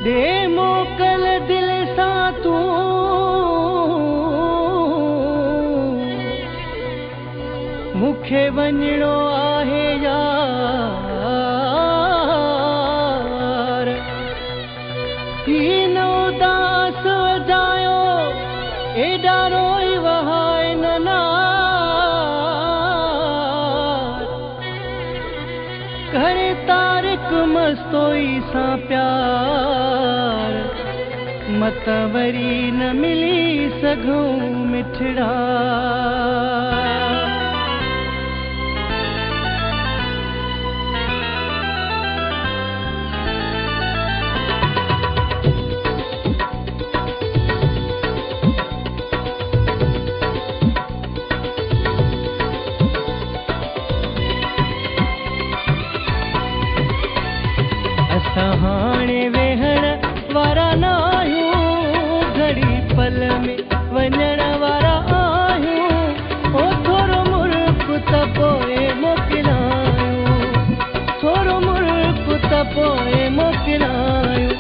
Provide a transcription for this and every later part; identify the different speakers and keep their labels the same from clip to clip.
Speaker 1: दे मोकल दिल सां तूं मूंखे वञिणो आहे यार हीन उदास वॼायो एॾा रोई वहाए ननार करे तारिक मस्तोई सां प्यार मत वरी न मिली सघूं मिठड़ा हाणे वेहण वारा न आहियूं घड़ी पल में वञण वारा आहियूं ओ थोरो मुल्क त पोइ मोकिलायूं थोरो मुल्क त पोइ मोकिलायूं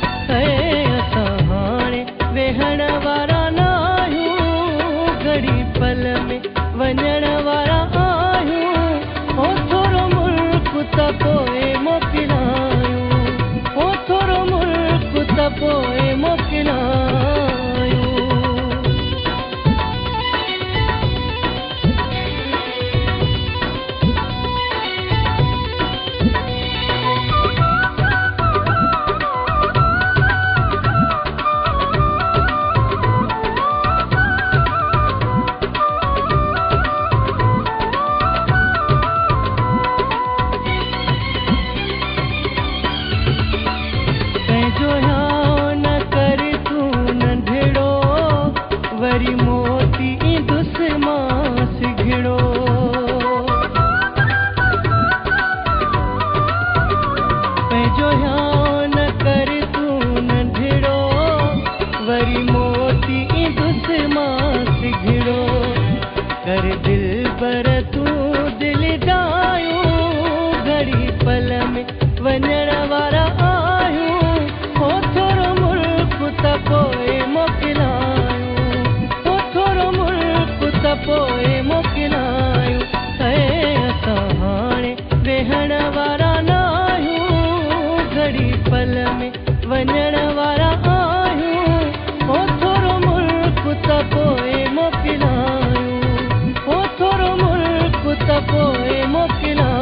Speaker 1: असां हाणे वेहण वारा न आहियूं घड़ी पल में वञण वारा आहियूं ओ थोरो मुल्क त पोइ मोकिलायूं पोइ मोकिलायूं वरी मोती ईंदुस मां सिघड़ो पंहिंजो ध्यान कर तूं नंढड़ो वरी मोती ईंदुस मां सिघड़ो कर दिल पर तूं दिल जायूं घड़ी पल में वञण वारा आहियूं ओ थोरो मुल्क त पोइ मोकिलायूं पोइ मोकिलायूं असां हाणे वेहण वारा न आहियूं घड़ी पल में वञण वारा आहियूं ओ थोरो मुल्क त पोइ मोकिलायूं ओ थोरो मुल्क त पोइ मोकिलायूं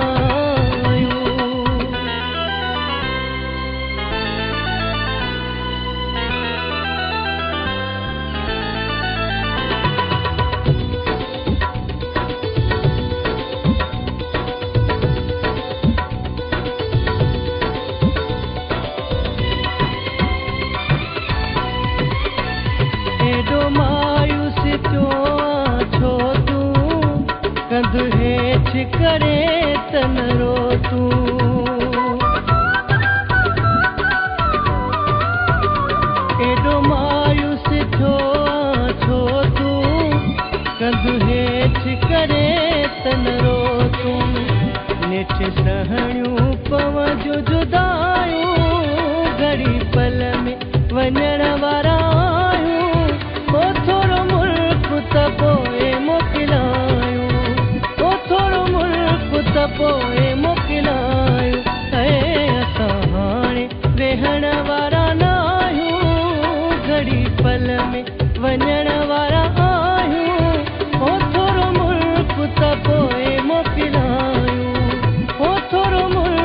Speaker 1: मायूस थियो छो तूं कंध हेठि करे त न रो तूं एॾो मायूस थियो छो तूं कंध हेठि करे त न रो तूं नेठि सहणियूं पवजो जुदायूं घड़ी पल में वञण वारा ओ थोरो मुल्क त पोइ मोकिलायूं ओ थोरो मुल्क त पोइ मोकिलायूं असां हाणे वेहण वारा न आहियूं घड़ी पल में वञण वारा आहियूं ओ थोरो मुल्क त पोइ मोकिलायूं ओ थोरो मुल्क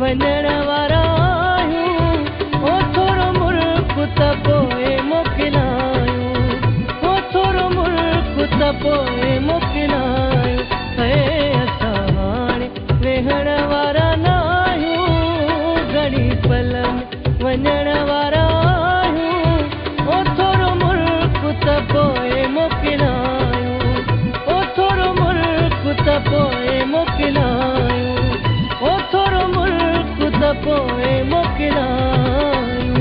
Speaker 1: वञण वारा आहियूं ओ थोरो मुल्क त पोइ मोकिलायूं ओ थोरो मुल्क त पोइ मोकिलायूं असां हाणे वेहण वारा न आहियूं घड़ी पल में वञण वारा आहियूं ओ थोरो मुल्क त पोइ मोकिलायूं ओ थोरो मुल्क त पोइ मोकिलायूं ओ थोरो मुल्क त पोइ मोकिलायूं